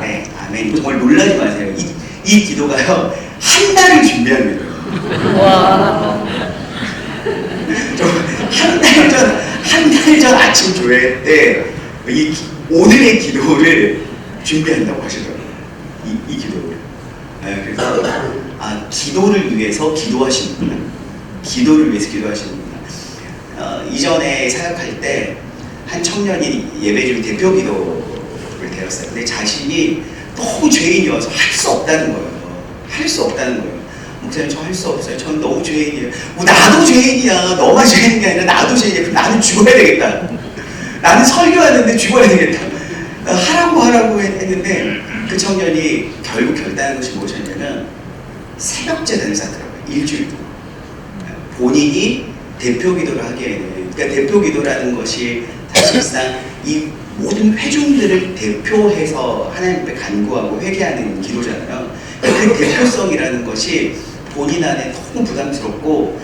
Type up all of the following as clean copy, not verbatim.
네, 아멘. 정말 놀라지 마세요. 이 기도가요, 한 달을 준비합니다. 와. 한 달 전 아침 조회 때 오늘의 기도를 준비한다고 하시더라고요. 이 기도를. 네, 그래서 기도를 위해서 기도하시는구나. 기도를 위해서 기도하시는구나. 이전에 사역할 때 한 청년이 예배중 대표 기도를 드렸어요. 근데 자신이 너무 죄인이어서 할 수 없다는 거예요. 할 수 없다는 거예요. 목사님, 저 할 수 없어요. 저는 너무 죄인이에요. 나도 죄인이야. 너만 죄인이 아니라 나도 죄인이야. 그럼 나는 죽어야 되겠다. 나는 설교하는데 죽어야 되겠다. 하라고 했는데 그 청년이 결국 결단한 것이 무엇이었냐면 새벽 제단을 쌓더라고요. 일주일 동안. 본인이 대표 기도를 하기에는, 그러니까 대표 기도라는 것이 사실상 이 모든 회중들을 대표해서 하나님 앞에 간구하고 회개하는 기도잖아요. 그 대표성이라는 것이 본인 안에 너무 부담스럽고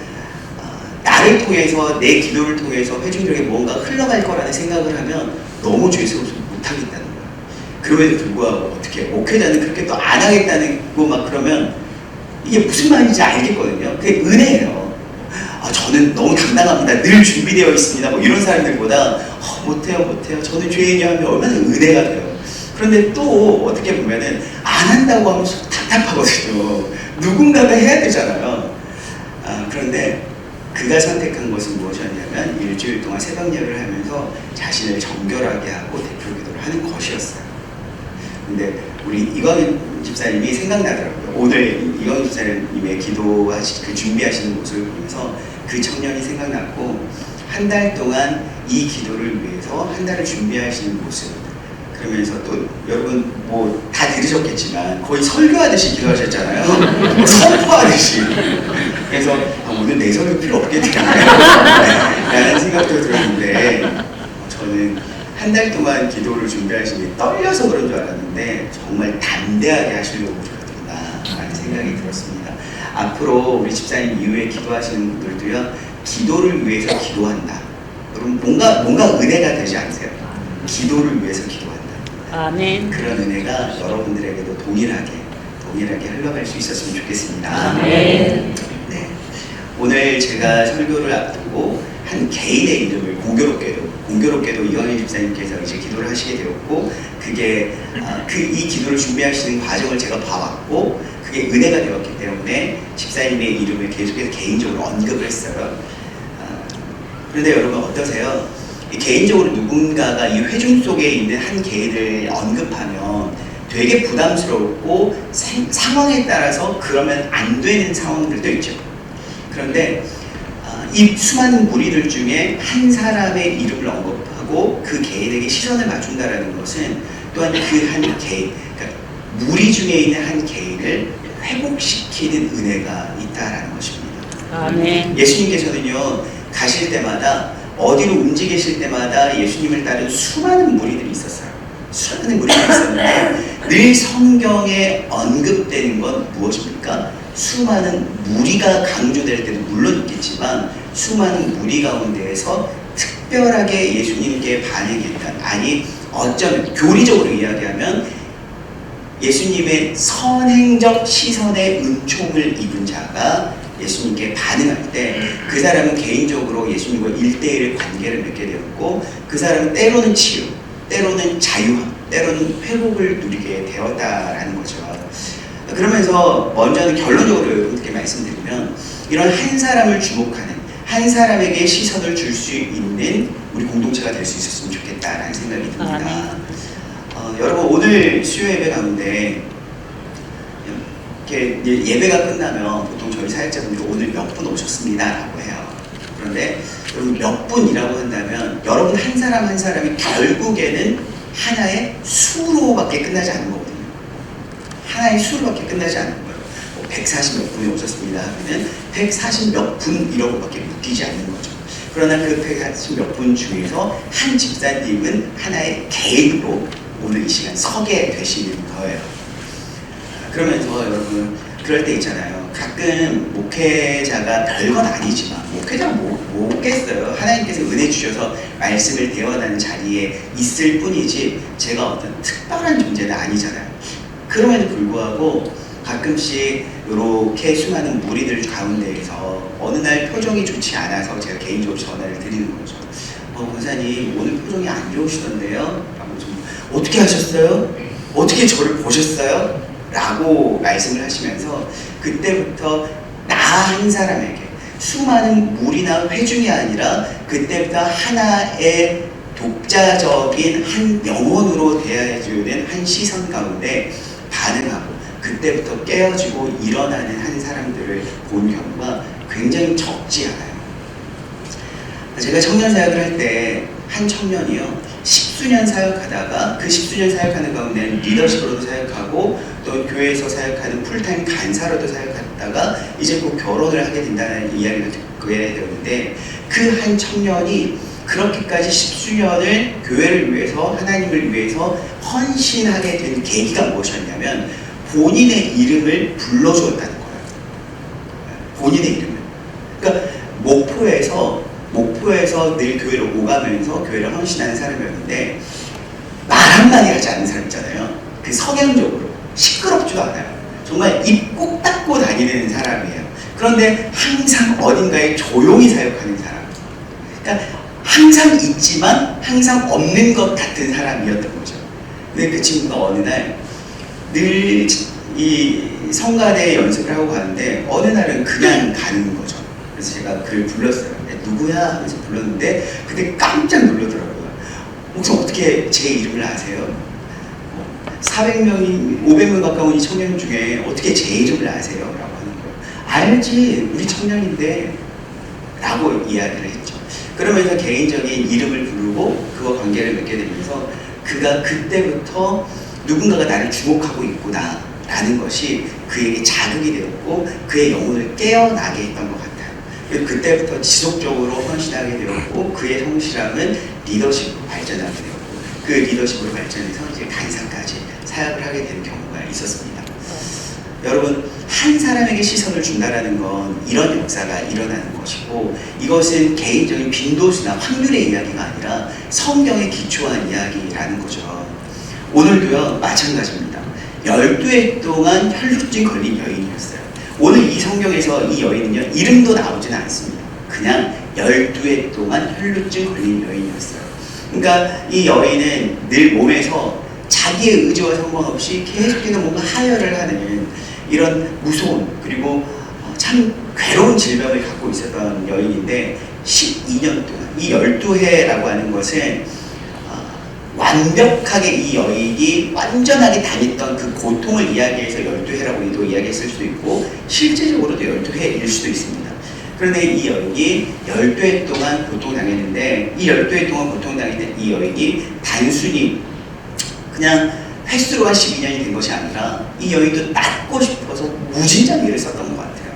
나를 통해서, 내 기도를 통해서 회중들에게 뭔가 흘러갈 거라는 생각을 하면 너무 죄스러워서 못하겠다는 거예요. 그럼에도 불구하고 어떻게 목회자는 그렇게 또 안 하겠다는 거 막 그러면 이게 무슨 말인지 알겠거든요. 그게 은혜예요. 저는 너무 당당합니다. 늘 준비되어 있습니다. 뭐 이런 사람들보다 못해요. 저는 죄인이야 하면 얼마나 은혜가 돼요. 그런데 또 어떻게 보면은 안 한다고 하면 속 답답하거든요. 누군가가 해야 되잖아요. 그런데 그가 선택한 것은 무엇이었냐면 일주일 동안 새벽 예배를 하면서 자신을 정결하게 하고 대표 기도를 하는 것이었어요. 근데 우리 이광윤 집사님이 생각나더라고요. 오늘 이광윤 집사님의 그 준비하시는 모습을 보면서 그 청년이 생각났고, 한 달 동안 이 기도를 위해서 한 달을 준비하시는 모습, 그러면서 또 여러분 뭐 다 들으셨겠지만 거의 설교하듯이 기도하셨잖아요. 선포하듯이. 그래서 오늘 내 설교 필요 없겠다 라는 생각도 들었는데, 저는 한 달 동안 기도를 준비하시니 떨려서 그런 줄 알았는데 정말 담대하게 하시려고 그러셨구나 라는 생각이 들었습니다. 앞으로 우리 집사님 이후에 기도하시는 분들도요, 기도를 위해서 기도한다. 여러분 뭔가 은혜가 되지 않으세요? 기도를 위해서 기도한다. 아멘. 그런 은혜가 여러분들에게도 동일하게 흘러갈 수 있었으면 좋겠습니다. 아멘. 네. 오늘 제가 설교를 앞두고 한 개인의 이름을 공교롭게도 이광윤 집사님께서 이제 기도를 하시게 되었고, 그게 이 기도를 준비하시는 과정을 제가 봐왔고, 그게 은혜가 되었기 때문에 집사님의 이름을 계속해서 개인적으로 언급을 했어요. 그런데 여러분 어떠세요? 개인적으로 누군가가 이 회중 속에 있는 한 개인을 언급하면 되게 부담스럽고 상황에 따라서 그러면 안 되는 상황들도 있죠. 그런데 이 수많은 무리들 중에 한 사람의 이름을 언급하고 그 개인에게 시선을 맞춘다는 것은 또한 그 한 개인, 그러니까 무리 중에 있는 한 개인을 회복시키는 은혜가 있다라는 것입니다. 아멘. 예수님께서는요, 가실 때마다 어디로 움직이실 때마다 예수님을 따른 수많은 무리들이 있었어요. 수많은 무리들이 있었는데 늘 성경에 언급되는 건 무엇입니까? 수많은 무리가 강조될 때도 물론 있겠지만 수많은 무리 가운데에서 특별하게 예수님께 반응했던, 아니 어쩌면 교리적으로 이야기하면 예수님의 선행적 시선에 은총을 입은 자가 예수님께 반응할 때 그 사람은 개인적으로 예수님과 1대1의 관계를 맺게 되었고, 그 사람은 때로는 치유, 때로는 자유함, 때로는 회복을 누리게 되었다라는 거죠. 그러면서 먼저는 결론적으로 여러분께 말씀드리면, 이런 한 사람을 주목하는, 한 사람에게 시선을 줄 수 있는 우리 공동체가 될 수 있었으면 좋겠다라는 생각이 듭니다. 여러분 오늘 수요 예배 가운데 이렇게 예배가 끝나면 보통 저희 사역자분들이 오늘 몇 분 오셨습니다 라고 해요. 그런데 여러분 몇 분이라고 한다면 여러분 한 사람 한 사람이 결국에는 하나의 수로밖에 끝나지 않는 거거든요. 하나의 수로밖에 끝나지 않는 거예요. 140 몇 분이 오셨습니다 하면 140 몇 분 이러고밖에 묶이지 않는 거죠. 그러나 그 140 몇 분 중에서 한 집사님은 하나의 개인으로 오늘 이 시간 서게 되시는 거예요. 그러면서 여러분 그럴 때 있잖아요. 가끔 목회자가 별건 아니지만 목회자가 뭐겠어요. 하나님께서 은혜 주셔서 말씀을 대화하는 자리에 있을 뿐이지 제가 어떤 특별한 존재는 아니잖아요. 그럼에도 불구하고 가끔씩 이렇게 수많은 무리들 가운데에서 어느 날 표정이 좋지 않아서 제가 개인적으로 전화를 드리는 거죠. 권사님 오늘 표정이 안 좋으시던데요? 라고 좀 어떻게 하셨어요? 어떻게 저를 보셨어요? 라고 말씀을 하시면서 그때부터 나 한 사람에게 수많은 무리나 회중이 아니라 그때부터 하나의 독자적인 한 영혼으로 대해주는 한 시선 가운데 반응하고 그때부터 깨어지고 일어나는 한 사람들을 본 경우가 굉장히 적지 않아요. 제가 청년 사역을 할 때 한 청년이요 10수년 사역하다가 그 10수년 사역하는 가운데 리더십으로도 사역하고 또 교회에서 사역하는 풀타임 간사로도 사역하다가 이제 곧 결혼을 하게 된다는 이야기를 듣게 되었는데 그 한 청년이 그렇게까지 10수년을 교회를 위해서 하나님을 위해서 헌신하게 된 계기가 무엇이었냐면 본인의 이름을 불러주었다는 거예요. 본인의 이름을. 그러니까 목포에서 늘 교회를 오가면서 교회를 헌신하는 사람이었는데 말 한마디 하지 않는 사람 있잖아요. 그 성향적으로 시끄럽지도 않아요. 정말 입 꼭 닫고 다니는 사람이에요. 그런데 항상 어딘가에 조용히 사역하는 사람. 그러니까 항상 있지만 항상 없는 것 같은 사람이었던 거죠. 근데 그 친구가 어느 날 늘 이 성가대 연습을 하고 가는데 어느 날은 그냥 가는 거죠. 그래서 제가 그를 불렀어요. 누구야? 하면서 불렀는데 그때 깜짝 놀라더라고요. 혹시 어떻게 제 이름을 아세요? 400명이 500명 가까운 이 청년 중에 어떻게 제 이름을 아세요? 라고 하는 거예요. 알지, 우리 청년인데 라고 이야기를 했죠. 그러면서 개인적인 이름을 부르고 그와 관계를 맺게 되면서 그가 그때부터 누군가가 나를 주목하고 있구나 라는 것이 그에게 자극이 되었고 그의 영혼을 깨어나게 했던 것 같아요. 그때부터 지속적으로 헌신하게 되었고 그의 성실함은 리더십으로 발전하게 되었고 그 리더십으로 발전해서 이제 간사까지 사역을 하게 된 경우가 있었습니다. 여러분 한 사람에게 시선을 준다라는 건 이런 역사가 일어나는 것이고 이것은 개인적인 빈도수나 확률의 이야기가 아니라 성경에 기초한 이야기라는 거죠. 오늘도요 마찬가지입니다. 12해 동안 혈루증 걸린 여인이었어요. 오늘 이 성경에서 이 여인은요 이름도 나오지는 않습니다. 그냥 12해 동안 혈루증 걸린 여인이었어요. 그러니까 이 여인은 늘 몸에서 자기의 의지와 상관없이 계속해서 뭔가 하혈을 하는 이런 무서운 그리고 참 괴로운 질병을 갖고 있었던 여인인데 12년 동안 이 12해라고 하는 것은 완벽하게 이 여인이 완전하게 다녔던 그 고통을 이야기해서 12해라고 이야기했을 수도 있고 실제적으로도 12해일 수도 있습니다. 그런데 이 여인이 12해 동안 고통당했는데 이 12해 동안 고통당했던 이 여인이 단순히 그냥 횟수로가 12년이 된 것이 아니라 이 여인도 낫고 싶어서 무진장 애를 썼던 것 같아요.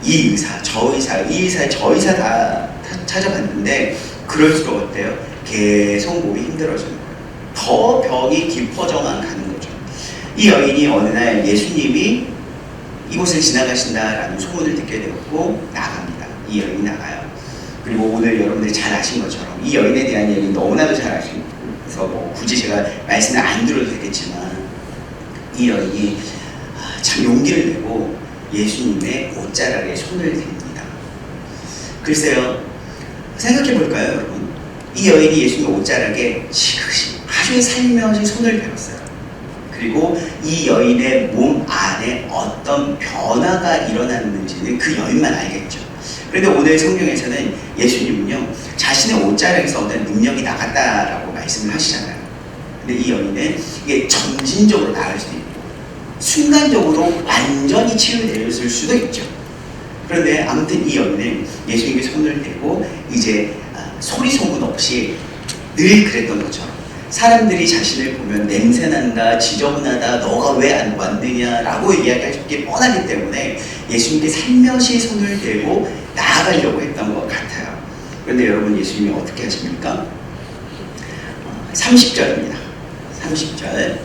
이 의사, 저 의사, 이 의사, 저 의사 다 찾아봤는데 그럴수록 어때요? 계속 몸이 힘들어지는 거예요. 더 병이 깊어져만 가는 거죠. 이 여인이 어느 날 예수님이 이곳을 지나가신다라는 소문을 듣게 되었고 나갑니다. 이 여인이 나가요. 그리고 오늘 여러분들이 잘 아신 것처럼 이 여인에 대한 얘기는 너무나도 잘 아시고 그래서 굳이 제가 말씀을 안 드려도 되겠지만 이 여인이 참 용기를 내고 예수님의 옷자락에 손을 댑니다. 글쎄요 생각해 볼까요 여러분? 이 여인이 예수님의 옷자락에 지그시 아주 살며시 손을 대었어요. 그리고 이 여인의 몸 안에 어떤 변화가 일어났는지는 그 여인만 알겠죠. 그런데 오늘 성경에서는 예수님은요 자신의 옷자락에서 어떤 능력이 나갔다라고 말씀을 하시잖아요. 근데 이 여인은 이게 점진적으로 나을 수도 있고 순간적으로 완전히 치유되었을 수도 있죠. 그런데 아무튼 이 여인은 예수님께 손을 대고 이제 소리 소문 없이 늘 그랬던 것처럼 사람들이 자신을 보면 냄새난다, 지저분하다, 너가 왜 안 왔느냐라고 이야기할 게 뻔하기 때문에 예수님께 살며시 손을 대고 나아가려고 했던 것 같아요. 그런데 여러분 예수님이 어떻게 하십니까? 30절입니다. 30절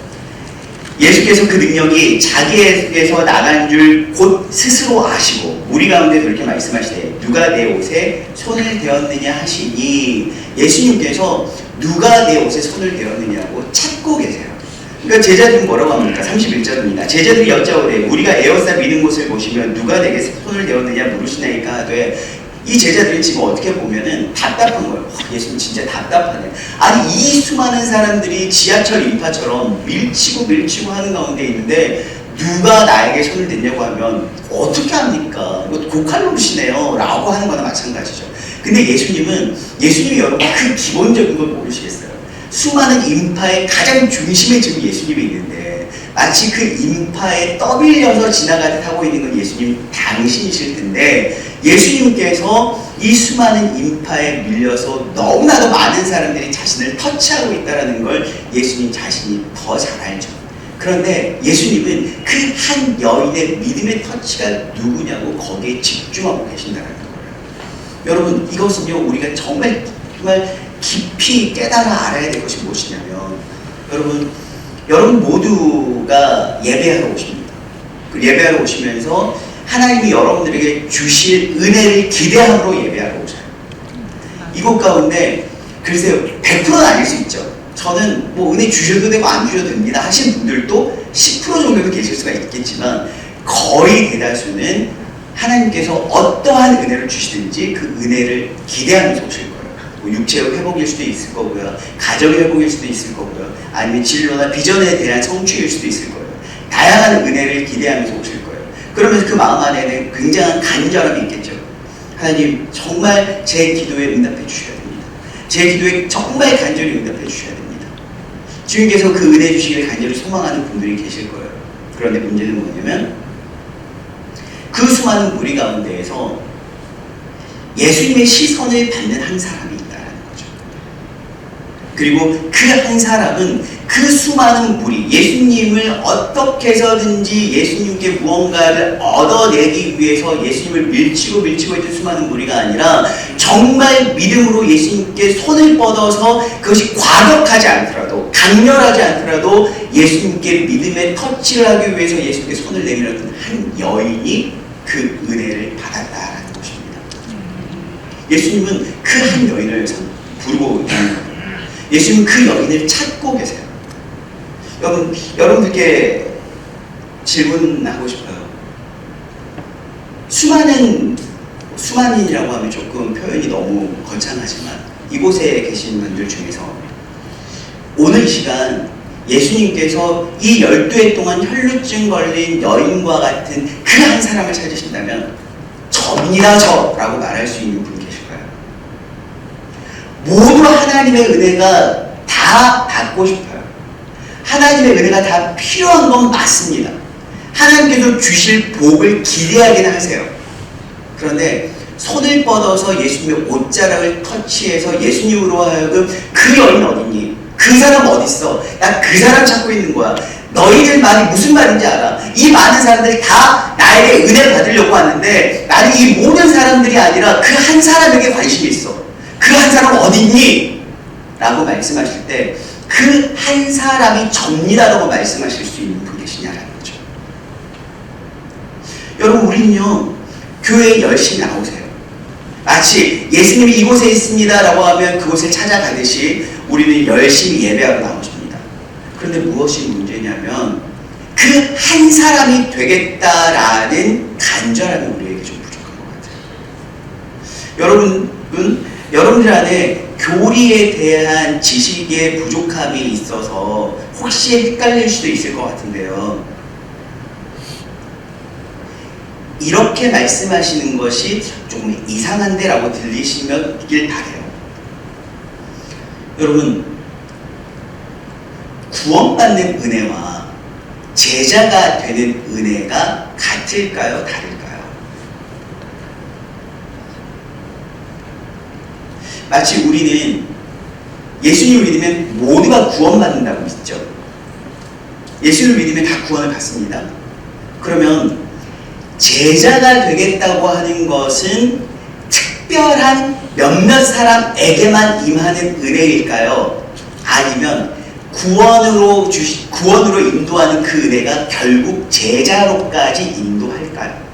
예수께서 그 능력이 자기에게서 나간 줄 곧 스스로 아시고 무리 가운데 그렇게 말씀하시되 누가 내 옷에 손을 대었느냐 하시니 예수님께서 누가 내 옷에 손을 대었느냐고 찾고 계세요. 그러니까 제자들은 뭐라고 합니까? 31절입니다. 제자들이 여짜오되 우리가 에워싸 미는 곳을 보시면 누가 내게 손을 대었느냐 물으시나이까 하되 이 제자들이 지금 어떻게 보면은 답답한 거예요. 예수님 진짜 답답하네. 아니 이 수많은 사람들이 지하철 인파처럼 밀치고 하는 가운데 있는데 누가 나에게 손을 댔냐고 하면 어떻게 합니까? 이거 고칼 노릇이네요 라고 하는 거나 마찬가지죠. 근데 예수님이 여러분 그 기본적인 걸 모르시겠어요? 수많은 인파의 가장 중심에 지금 예수님이 있는데 마치 그 인파에 떠밀려서 지나가듯 하고 있는 건 예수님 당신이실 텐데 예수님께서 이 수많은 인파에 밀려서 너무나도 많은 사람들이 자신을 터치하고 있다는 걸 예수님 자신이 더 잘 알죠. 그런데 예수님은 그 한 여인의 믿음의 터치가 누구냐고 거기에 집중하고 계신다는 거예요. 여러분 이것은요 우리가 정말 깊이 깨달아 알아야 될 것이 무엇이냐면 여러분 모두가 예배하러 오십니다. 그 예배하러 오시면서 하나님이 여러분들에게 주실 은혜를 기대함으로 예배하러 오셔요. 이곳 가운데 글쎄요 100%는 아닐 수 있죠. 저는 뭐 은혜 주셔도 되고 안 주셔도 됩니다 하신 분들도 10% 정도는 계실 수가 있겠지만 거의 대다수는 하나님께서 어떠한 은혜를 주시든지 그 은혜를 기대하면서 오실 거예요. 뭐 육체의 회복일 수도 있을 거고요. 가정의 회복일 수도 있을 거고요. 아니면 진로나 비전에 대한 성취일 수도 있을 거예요. 다양한 은혜를 기대하면서 오실 거예요. 그러면서 그 마음 안에는 굉장한 간절함이 있겠죠. 하나님 정말 제 기도에 응답해 주셔야 됩니다. 제 기도에 정말 간절히 응답해 주셔야 됩니다. 주님께서 그 은혜 주시기를 간절히 소망하는 분들이 계실 거예요. 그런데 문제는 뭐냐면 그 수많은 무리 가운데에서 예수님의 시선을 받는 한 사람이 있다는 거죠. 그리고 그 한 사람은 그 수많은 무리, 예수님을 어떻게 해서든지 예수님께 무언가를 얻어내기 위해서 예수님을 밀치고 있던 수많은 무리가 아니라 정말 믿음으로 예수님께 손을 뻗어서 그것이 과격하지 않더라도 강렬하지 않더라도 예수님께 믿음의 터치를 하기 위해서 예수님께 손을 내밀었던 한 여인이 그 은혜를 받았다라는 것입니다. 예수님은 그 한 여인을 부르고 있는 거예요. 예수님은 그 여인을 찾고 계세요. 여러분들께 질문하고 싶어요. 수많은이라고 하면 조금 표현이 너무 거창하지만 이곳에 계신 분들 중에서 오늘 이 시간 예수님께서 이 12해 동안 혈루증 걸린 여인과 같은 그 한 사람을 찾으신다면 접니다 라고 말할 수 있는 분 계실까요? 모두 하나님의 은혜가 다 받고 싶어요. 하나님의 은혜가 다 필요한 건 맞습니다. 하나님께서 주실 복을 기대하긴 하세요. 그런데 손을 뻗어서 예수님의 옷자락을 터치해서 예수님으로 하여금 그 여인 어딨니? 그 사람 어딨어? 나 그 사람 찾고 있는 거야. 너희들 말이 무슨 말인지 알아. 이 많은 사람들이 다 나에게 은혜를 받으려고 하는데 나는 이 모든 사람들이 아니라 그 한 사람에게 관심이 있어. 그 한 사람 어딨니? 라고 말씀하실 때 그 한 사람이 접니다라고 말씀하실 수 있는 분 계시냐라는 거죠. 여러분 우리는요 교회에 열심히 나오세요. 마치 예수님이 이곳에 있습니다 라고 하면 그곳을 찾아가듯이 우리는 열심히 예배하러 나오십니다. 그런데 무엇이 문제냐면 그 한 사람이 되겠다라는 간절함이 우리에게 좀 부족한 것 같아요. 여러분들 안에 교리에 대한 지식의 부족함이 있어서 혹시 헷갈릴 수도 있을 것 같은데요. 이렇게 말씀하시는 것이 좀 이상한데 라고 들리시길 바래요. 여러분 구원받는 은혜와 제자가 되는 은혜가 같을까요? 다를까요? 마치 우리는 예수님을 믿으면 모두가 구원받는다고 믿죠. 예수님을 믿으면 다 구원을 받습니다. 그러면 제자가 되겠다고 하는 것은 특별한 몇몇 사람에게만 임하는 은혜일까요? 아니면 구원으로 인도하는 그 은혜가 결국 제자로까지 인도할까요?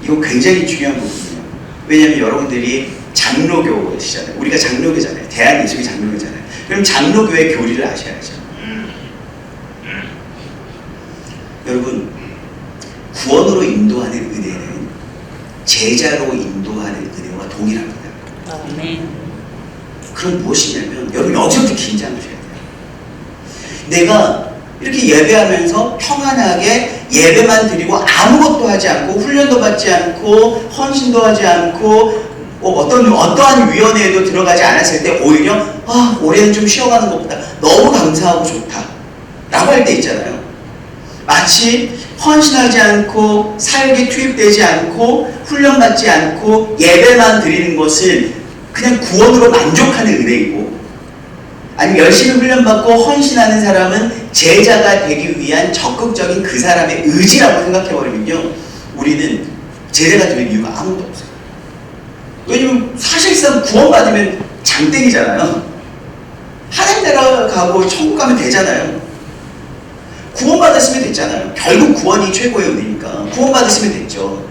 이거 굉장히 중요한 부분이에요. 왜냐하면 여러분들이 장로교시잖아요. 우리가 장로교잖아요. 대한예수교 장로교잖아요. 그럼 장로교의 교리를 아셔야죠. 여러분, 구원으로 인도하는 은혜는 제자로 인도하는 은혜와 동일합니다. 아멘. 그럼 무엇이냐면, 여러분 여기서부터 긴장하셔야 돼요. 내가 이렇게 예배하면서 평안하게 예배만 드리고 아무것도 하지 않고 훈련도 받지 않고 헌신도 하지 않고 어떠한 위원회에도 들어가지 않았을 때 오히려 올해는 좀 쉬어가는 것보다 너무 감사하고 좋다 라고 할 때 있잖아요. 마치 헌신하지 않고 사역에 투입되지 않고 훈련받지 않고 예배만 드리는 것은 그냥 구원으로 만족하는 은혜이고, 아니면 열심히 훈련받고 헌신하는 사람은 제자가 되기 위한 적극적인 그 사람의 의지라고 생각해버리면요, 우리는 제자가 될 이유가 아무도 없어요. 왜냐면 사실상 구원받으면 장땡이잖아요. 하나님 나라 가고 천국 가면 되잖아요. 구원받았으면 됐잖아요. 결국 구원이 최고의 은혜니까 구원받았으면 됐죠.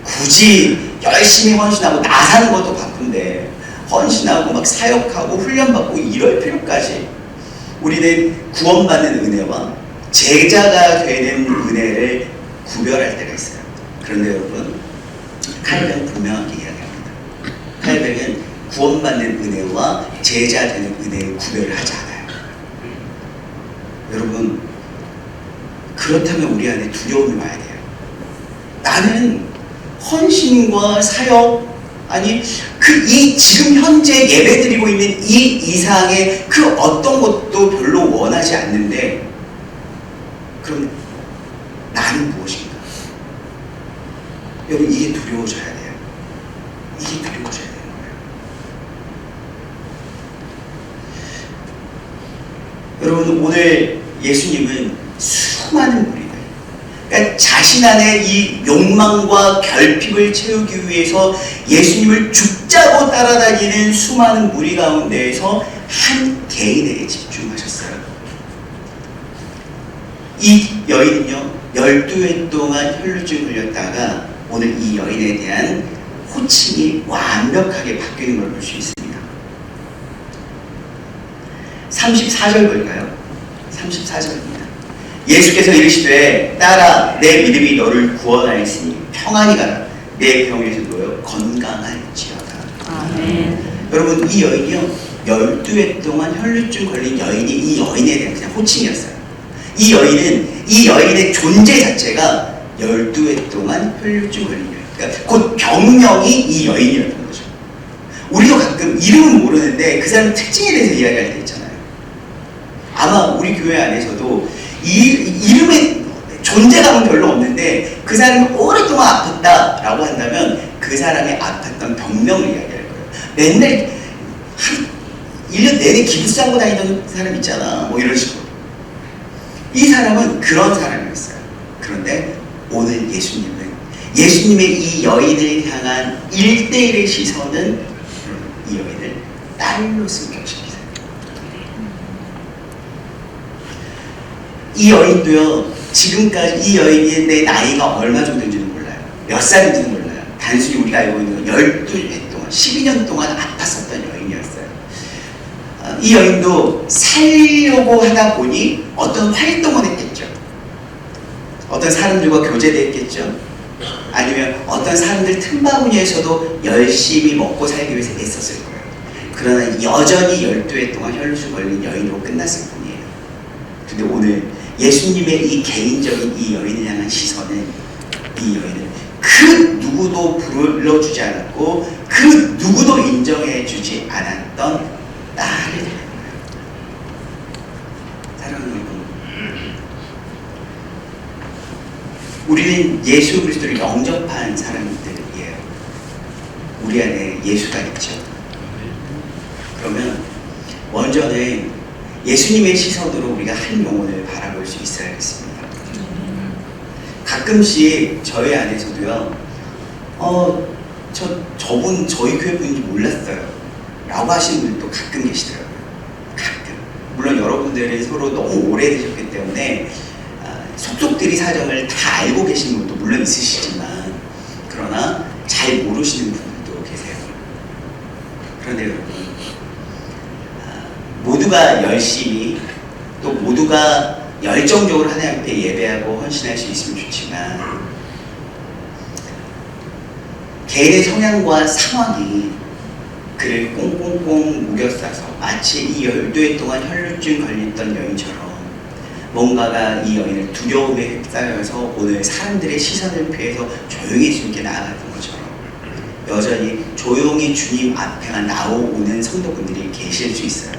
굳이 열심히 헌신하고 나 사는 것도 바쁜데 헌신하고 막 사역하고 훈련받고 이럴 필요까지. 우리는 구원받는 은혜와 제자가 되는 은혜를 구별할 때가 있어요. 그런데 여러분, 칼뱅은 분명하게 이야기합니다. 칼뱅은 구원받는 은혜와 제자 되는 은혜를 구별을 하지 않아요. 여러분, 그렇다면 우리 안에 두려움이 와야 돼요. 나는 헌신과 사역, 아니 이 지금 현재 예배드리고 있는 이 이상의 그 어떤 것도 별로 원하지 않는데, 그럼 나는 무엇인가? 여러분, 이게 두려워져야 돼요. 이게 두려워져야 되는 거예요. 여러분, 오늘 예수님은 수많은 무리들, 그러니까 자신 안에 이 욕망과 결핍을 채우기 위해서 예수님을 죽자고 따라다니는 수많은 무리 가운데에서 한 개인에게 집중하셨어요. 이 여인은요, 12회 동안 혈루증 걸렸다가 오늘 이 여인에 대한 호칭이 완벽하게 바뀌는 걸 볼 수 있습니다. 34절 볼까요? 34절입니다. 예수께서 이르시되 딸아, 내 믿음이 너를 구원하였으니 평안히 가라. 내 병에서 놓여 건강할지어다. 아멘. 여러분, 이 여인이요, 12회 동안 혈루증 걸린 여인이 이 여인에 대한 그냥 호칭이었어요. 이 여인의 존재 자체가 12회 동안 혈루증 걸린 여인, 그러니까 곧 병명이 이 여인이었던 거죠. 우리도 가끔 이름은 모르는데 그 사람 특징에 대해서 이야기할 때 있잖아요. 아마 우리 교회 안에서도 이름의 존재감은 별로 없는데 그 사람이 오랫동안 아팠다라고 한다면 그 사람이 아팠던 병명을 이야기할 거예요. 맨날 1년 내내 기부스 하고 다니던 사람 있잖아, 뭐 이런 식으로. 이 사람은 그런 사람이었어요. 그런데 오늘 예수님의 이 여인을 향한 1대1의 시선은 이 여인을 딸로 승격시키세요. 이 여인도요, 지금까지 이 여인이 내 나이가 얼마 정도인지는 몰라요. 몇 살인지는 몰라요. 단순히 우리가 알고 있는 건 12년 동안, 12년 동안 아팠었던 여인이었어요. 이 여인도 살려고 하다 보니 어떤 활동을 했겠죠. 어떤 사람들과 교제됐겠죠. 아니면 어떤 사람들 틈바구니에서도 열심히 먹고 살기 위해서 애썼을 거예요. 그러나 여전히 12회 동안 혈루증 걸린 여인으로 끝났을 뿐이에요. 근데 오늘 예수님의 이 개인적인 이 여인을 향한 시선은, 이 여인은 그 누구도 불러주지 않았고 그 누구도 인정해주지 않았던 딸이 되는 거예요. 사랑하는 여러분, 우리는 예수 그리스도를 영접한 사람들이에요. 우리 안에 예수가 있죠. 그러면 먼저는 예수님의 시선으로 우리가 한 영혼을 바라볼 수 있어야겠습니다. 가끔씩 저희 안에서도요, 저분 저희 교회 분인지 몰랐어요 라고 하시는 분도 가끔 계시더라고요. 여러분들은 서로 너무 오래되셨기 때문에 속속들이 사정을 다 알고 계시는 분도 물론 있으시지만 그러나 잘 모르시는 분들도 계세요. 그런데 여러분, 모두가 열심히 또 모두가 열정적으로 하나님 앞에 예배하고 헌신할 수 있으면 좋지만 개인의 성향과 상황이 그를 꽁꽁꽁 묶여싸서 마치 이 12해 동안 혈루증 걸렸던 여인처럼 뭔가가 이 여인을 두려움에 휩싸여서 오늘 사람들의 시선을 피해서 조용히 주님께 나아갔던 것처럼 여전히 조용히 주님 앞에만 나오는 성도분들이 계실 수 있어요.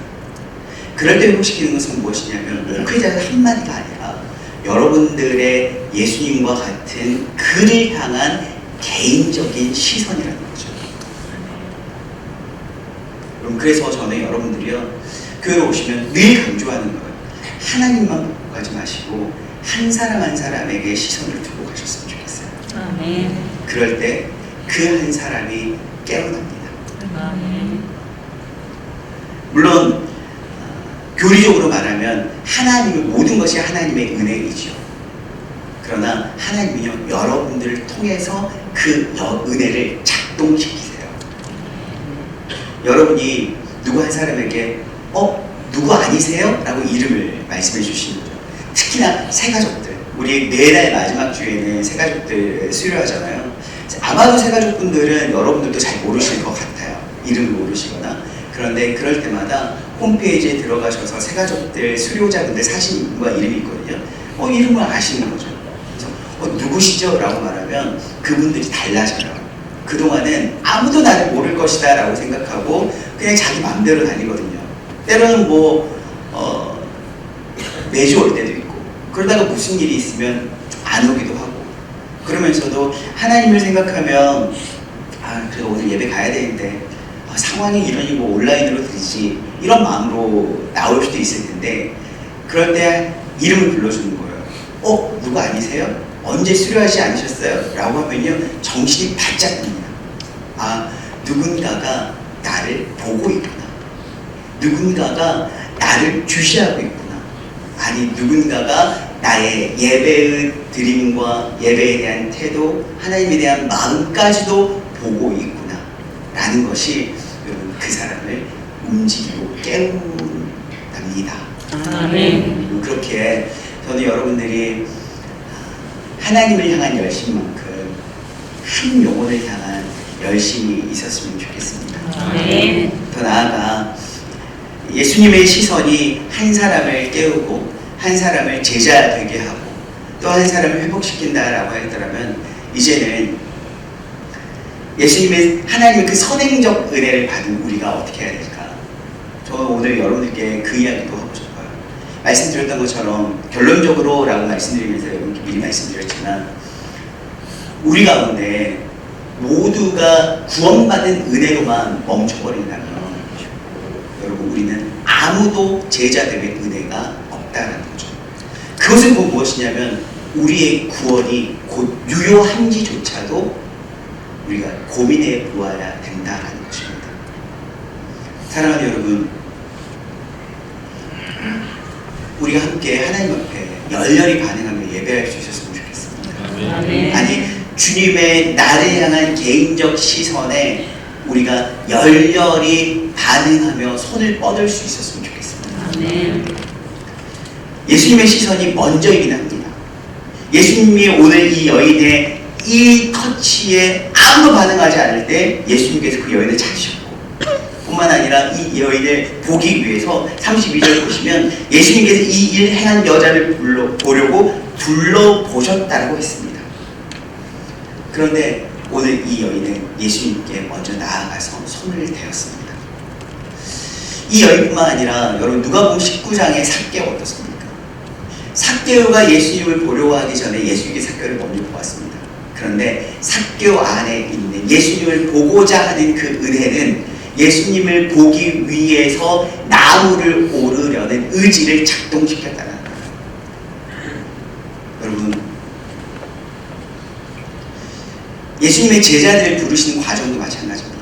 그럴 때 회복시키는 것은 무엇이냐면 목회자 한마디가 아니라 여러분들의 예수님과 같은 그를 향한 개인적인 시선이라는 거죠. 그래서 저는 여러분들이요, 교회로 오시면 늘 강조하는 거예요. 하나님만 보고 가지 마시고 한 사람 한 사람에게 시선을 두고 가셨으면 좋겠어요. 아멘. 그럴 때 그 한 사람이 깨어납니다. 아멘. 물론 교리적으로 말하면 하나님의 모든 것이 하나님의 은혜이죠. 그러나 하나님은요, 여러분들을 통해서 그 은혜를 작동시키세요. 여러분이 누구 한 사람에게 누구 아니세요? 라고 이름을 말씀해 주시는 거죠. 특히나 새가족들, 우리 매달 마지막 주에는 새가족들 수료하잖아요. 아마도 새가족분들은 여러분들도 잘 모르실 것 같아요. 이름을 모르시거나. 그런데 그럴 때마다 홈페이지에 들어가셔서 새가족들 수료자분들 사진과 이름이 있거든요. 이름을 아시는 거죠. 그래서 누구시죠? 라고 말하면 그분들이 달라져요. 그동안은 아무도 나를 모를 것이다 라고 생각하고 그냥 자기 마음대로 다니거든요. 때로는 매주 올 때도 있고 그러다가 무슨 일이 있으면 안 오기도 하고 그러면서도 하나님을 생각하면 그래도 오늘 예배 가야 되는데 상황이 이러니 온라인으로 드리지 이런 마음으로 나올 수도 있을 텐데 그럴 때 이름을 불러주는 거예요. 누구 아니세요? 언제 수료하지 않으셨어요? 라고 하면요 정신이 바짝 듭니다. 누군가가 나를 보고 있구나. 누군가가 나를 주시하고 있구나. 아니 누군가가 나의 예배의 드림과 예배에 대한 태도, 하나님에 대한 마음까지도 보고 있구나 라는 것이 여러분 그 사람을 움직이고 깨운답니다. 아멘. 그렇게 저는 여러분들이 하나님을 향한 열심만큼 한 영혼을 향한 열심이 있었으면 좋겠습니다. 아멘. 더 나아가 예수님의 시선이 한 사람을 깨우고 한 사람을 제자 되게 하고 또 한 사람을 회복시킨다라고 했더라면 이제는 예수님의 하나님의 그 선행적 은혜를 받은 우리가 어떻게 해야 될까? 저는 오늘 여러분들께 그 이야기도 하고 싶어요. 말씀드렸던 것처럼 결론적으로 라고 말씀드리면서 여러분께 미리 말씀드렸지만 우리 가운데 모두가 구원받은 은혜로만 멈춰버린다면 여러분 우리는 아무도 제자 될 은혜가 없다는 거죠. 그것은 곧 무엇이냐면 우리의 구원이 곧 유효한지조차도 우리가 고민해 보아야 된다는 것입니다. 사랑하는 여러분, 우리가 함께 하나님 앞에 열렬히 반응하며 예배할 수 있었으면 좋겠습니다. 아멘. 아니 주님의 나를 향한 개인적 시선에 우리가 열렬히 반응하며 손을 뻗을 수 있었으면 좋겠습니다. 아멘. 예수님의 시선이 먼저이긴 합니다. 예수님이 오늘 이 여인의 이 터치에 아무도 반응하지 않을 때 예수님께서 그 여인을 찾으셨고 뿐만 아니라 이 여인을 보기 위해서 32절 보시면 예수님께서 이 일 행한 여자를 보려고 둘러보셨다고 했습니다. 그런데 오늘 이 여인은 예수님께 먼저 나아가서 손을 대었습니다. 이 여인뿐만 아니라 여러분 누가복음 19장의 삭개오 어떻습니까? 삭개오가 예수님을 보려고 하기 전에 예수님께 삭개오를 먼저 보았습니다. 그런데 삭개오 안에 있는 예수님을 보고자 하는 그 은혜는 예수님을 보기 위해서 나무를 오르려는 의지를 작동시켰다는 거예요. 여러분 예수님의 제자들을 부르시는 과정도 마찬가지입니다.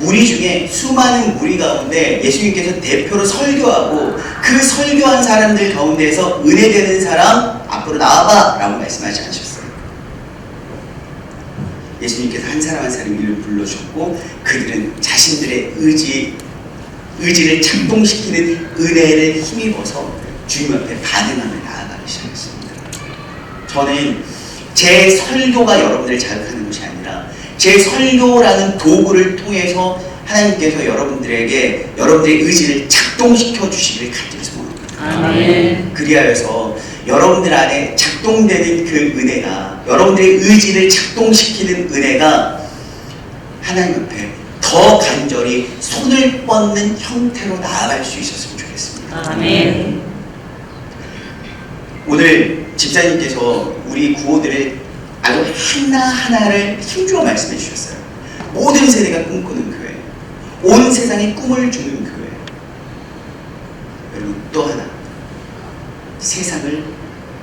무리 중에 수많은 무리 가운데 예수님께서 대표로 설교하고 그 설교한 사람들 가운데에서 은혜되는 사람 앞으로 나와봐 라고 말씀하지 않으셨어요. 예수님께서 한 사람 한 사람 이름을 불러주셨고 그들은 자신들의 의지를 작동시키는 은혜를 힘입어서 주님 앞에 반응하며 나아가기 시작했습니다. 저는 제 설교가 여러분들을 자극하는 것이 아니라 제 설교라는 도구를 통해서 하나님께서 여러분들에게 여러분들의 의지를 작동시켜 주시기를 간절히 소원합니다. 아멘. 그리하여서 여러분들 안에 작동되는 그 은혜가 여러분들의 의지를 작동시키는 은혜가 하나님 앞에 더 간절히 손을 뻗는 형태로 나아갈 수 있었으면 좋겠습니다. 아멘. 오늘 집사님께서 우리 구호들을 아주 하나하나를 힘주어 말씀해 주셨어요. 모든 세대가 꿈꾸는 교회, 온 세상에 꿈을 주는 교회. 여러분 또 하나, 세상을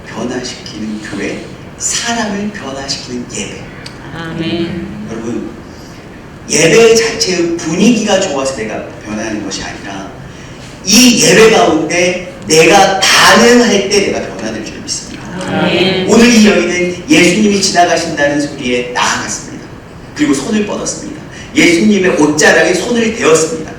변화시키는 교회, 사람을 변화시키는 예배. 아멘. 여러분 예배 자체의 분위기가 좋아서 내가 변하는 것이 아니라 이 예배 가운데 내가 반응할 때 내가 변화될 줄 믿습니다. 아멘. 오늘 이 여인은 예수님이 지나가신다는 소리에 나아갔습니다. 그리고 손을 뻗었습니다. 예수님의 옷자락에 손을 대었습니다.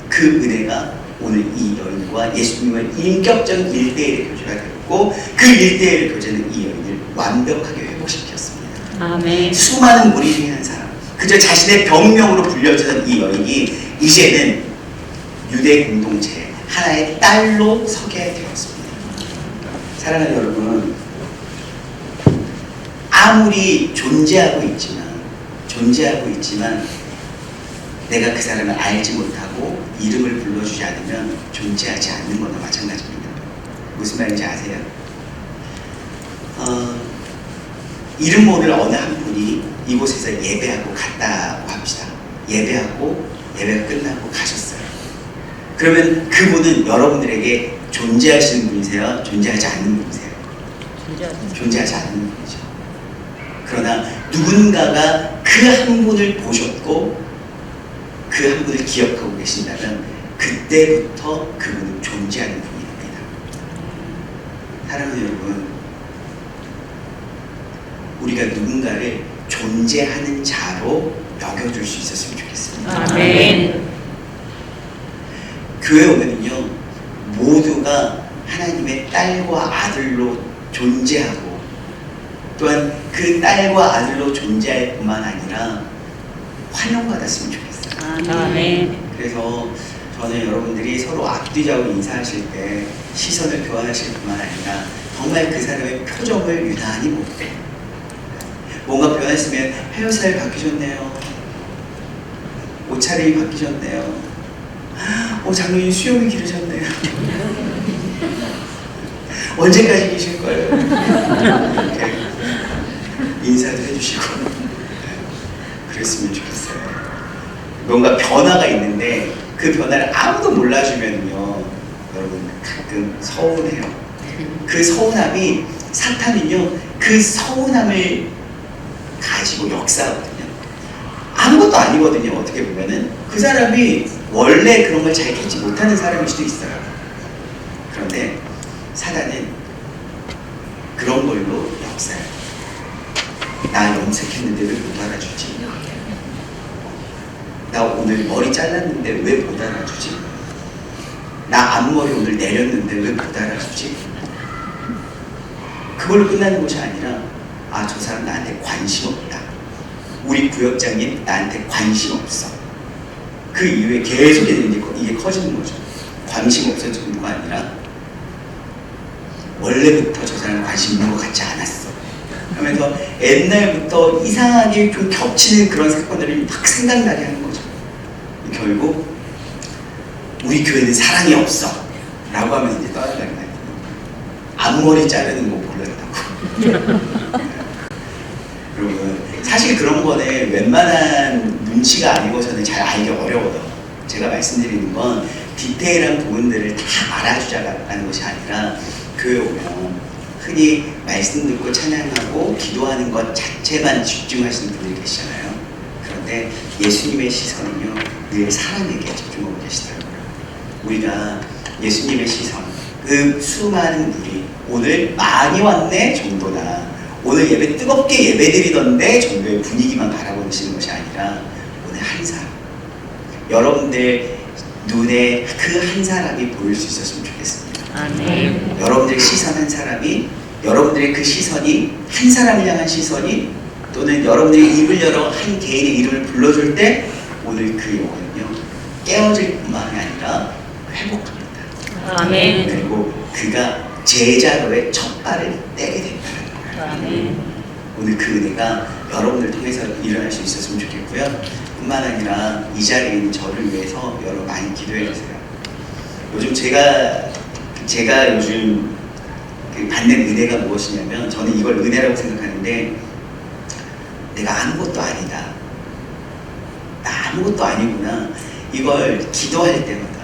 그 은혜가 오늘 이 여인과 예수님의 인격적인 1대1의 교제가 되었고 그 1대1의 교제는 이 여인을 완벽하게 회복시켰습니다. 아멘. 수많은 무리 중에 한 사람, 그저 자신의 병명으로 불려지던 이 여인이 이제는 유대 공동체의 하나의 딸로 서게 되었습니다. 사랑하는 여러분, 아무리 존재하고 있지만 내가 그 사람을 알지 못하고 이름을 불러주지 않으면 존재하지 않는 거나 마찬가지입니다. 무슨 말인지 아세요? 이름 모를 어느 한 분이 이곳에서 예배하고 갔다고 합시다. 예배하고 예배가 끝나고 가셨어요. 그러면 그분은 여러분들에게 존재하시는 분이세요? 존재하지 않는 분이세요? 존재하지 않는 분이죠. 그러나 누군가가 그 한 분을 보셨고 그 한 분을 기억하고 계신다면 그때부터 그분은 존재하는 분이 됩니다. 사랑하는 여러분, 우리가 누군가를 존재하는 자로 여겨줄 수 있었으면 좋겠습니다. 아멘. 교회 오면은요, 모두가 하나님의 딸과 아들로 존재하고 또한 그 딸과 아들로 존재할 뿐만 아니라 환영받았으면 좋겠어요. 아멘. 그래서 저는 여러분들이 서로 앞뒤자고 인사하실 때 시선을 교환하실 뿐만 아니라 정말 그 사람의 표정을 유난히 보고 뭔가 변했으면 헤어스타일 바뀌셨네요. 옷차림이 바뀌셨네요. 장로님 수염이 기르셨네요. 언제까지 계실 거예요? 이렇게 인사도 해주시고 그랬으면 좋겠어요. 뭔가 변화가 있는데 그 변화를 아무도 몰라주면요, 여러분 가끔 서운해요. 그 서운함이 사탄은요, 그 서운함을 가지고 역사하거든요. 아무것도 아니거든요. 어떻게 보면은 그 사람이 원래 그런 걸 잘 캐치 못하는 사람일 수도 있어요. 그런데 사단은 그런 걸로 역사해요. 나 염색했는데 왜 못 알아주지? 나 오늘 머리 잘랐는데 왜 못 알아주지? 나 앞머리 오늘 내렸는데 왜 못 알아주지? 그걸로 끝나는 것이 아니라 저 사람 나한테 관심 없다. 우리 구역장님 나한테 관심 없어. 그 이후에 계속 이게 커지는 거죠. 관심 없어지는 거 아니라 원래부터 저 사람 관심 있는 것 같지 않았어. 하면서 옛날부터 이상하게 좀 겹치는 그런 사건들이 막 생각나게 하는 거죠. 결국 우리 교회는 사랑이 없어 라고 하면서 이제 떠나가는 거예요. 앞머리 자르는 거 몰랐다고. 여러분, 사실 그런 거는 웬만한 눈치가 아니고서는 잘 알기 어려워요. 제가 말씀드리는 건 디테일한 부분들을 다 알아주자라는 것이 아니라 교회 오면 흔히 말씀 듣고 찬양하고 기도하는 것 자체만 집중하시는 분들이 계시잖아요. 그런데 예수님의 시선은요, 늘 사람에게 집중하고 계시더라고요. 우리가 예수님의 시선, 그 수많은 무리, 오늘 많이 왔네 정도나 오늘 예배 뜨겁게 예배드리던데 정도의 분위기만 바라보시는 것이 아니라 오늘 한 사람, 여러분들 눈에 그 한 사람이 보일 수 있었으면 좋겠습니다. 아멘. 여러분들의 시선 한 사람이, 여러분들의 그 시선이 한 사람을 향한 시선이, 또는 여러분들이 입을 열어 한 개인의 이름을 불러줄 때 오늘 그 영혼은요 깨어질 뿐만이 아니라 회복합니다. 아멘. 그리고 그가 제자로의 첫 발을 떼게 된다는 거예요. 아멘. 오늘 그 은혜가 여러분들 통해서 일어날 수 있었으면 좋겠고요. 뿐만 아니라 이 자리에 있는 저를 위해서 여러분 많이 기도해 주세요. 요즘 제가 요즘 그 받는 은혜가 무엇이냐면, 저는 이걸 은혜라고 생각하는데, 내가 아무것도 아니다, 나 아무것도 아니구나, 이걸 기도할 때마다,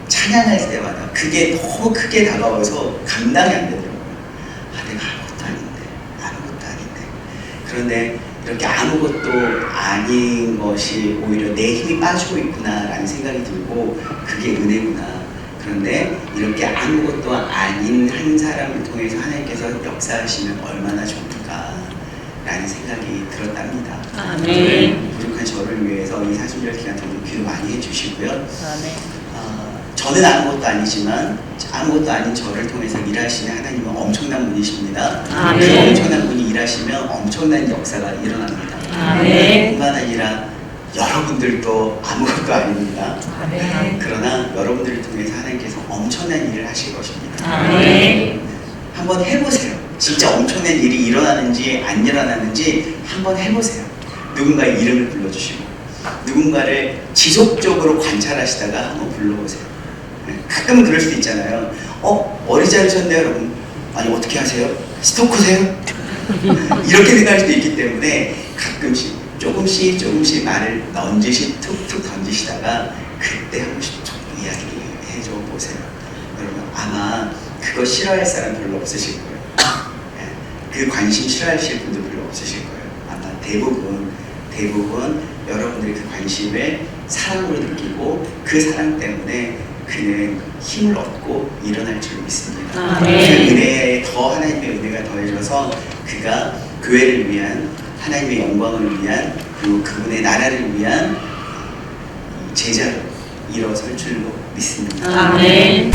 찬양할 때마다 그게 너무 크게 다가와서 감당이 안 되더라고요. 내가 아무것도 아닌데. 그런데 이렇게 아무것도 아닌 것이 오히려 내 힘이 빠지고 있구나 라는 생각이 들고, 그게 은혜구나. 그런데 이렇게 아무것도 아닌 한 사람을 통해서 하나님께서 역사하시면 얼마나 좋을까 라는 생각이 들었답니다. 아멘. 부족한 저를 위해서 이 40일 기간 동안 기도 많이 해주시고요. 아멘. 저는 아무것도 아니지만 아무것도 아닌 저를 통해서 일하시는 하나님은 엄청난 분이십니다. 아멘. 그 엄청난 분이 일하시면 엄청난 역사가 일어납니다. 아멘. 뿐만 아니라 여러분들도 아무것도 아닙니다. 아멘. 그러나 여러분들을 통해서 하나님께서 엄청난 일을 하실 것입니다. 아멘. 한번 해보세요. 진짜 엄청난 일이 일어나는지 안 일어나는지 한번 해보세요. 누군가의 이름을 불러주시고, 누군가를 지속적으로 관찰하시다가 한번 불러보세요. 가끔은 그럴 수도 있잖아요. 머리 자르셨네요 여러분. 아니 어떻게 하세요? 스토커세요? 이렇게 생각할 수도 있기 때문에 가끔씩 조금씩 말을 넌지시 툭툭 던지시다가 그때 한 번씩 좀 이야기해줘 보세요. 여러분 아마 그거 싫어할 사람 별로 없으실 거예요. 그 관심 싫어하실 분들 별로 없으실 거예요. 아마 대부분 여러분들이 그 관심을 사랑으로 느끼고 그 사랑 때문에 그는 힘을 얻고 일어날 줄 믿습니다. 아멘. 그 은혜에 더 하나님의 은혜가 더해져서 그가 교회를 위한, 하나님의 영광을 위한, 그리고 그분의 나라를 위한 제자로 일어설 줄로 믿습니다. 아멘.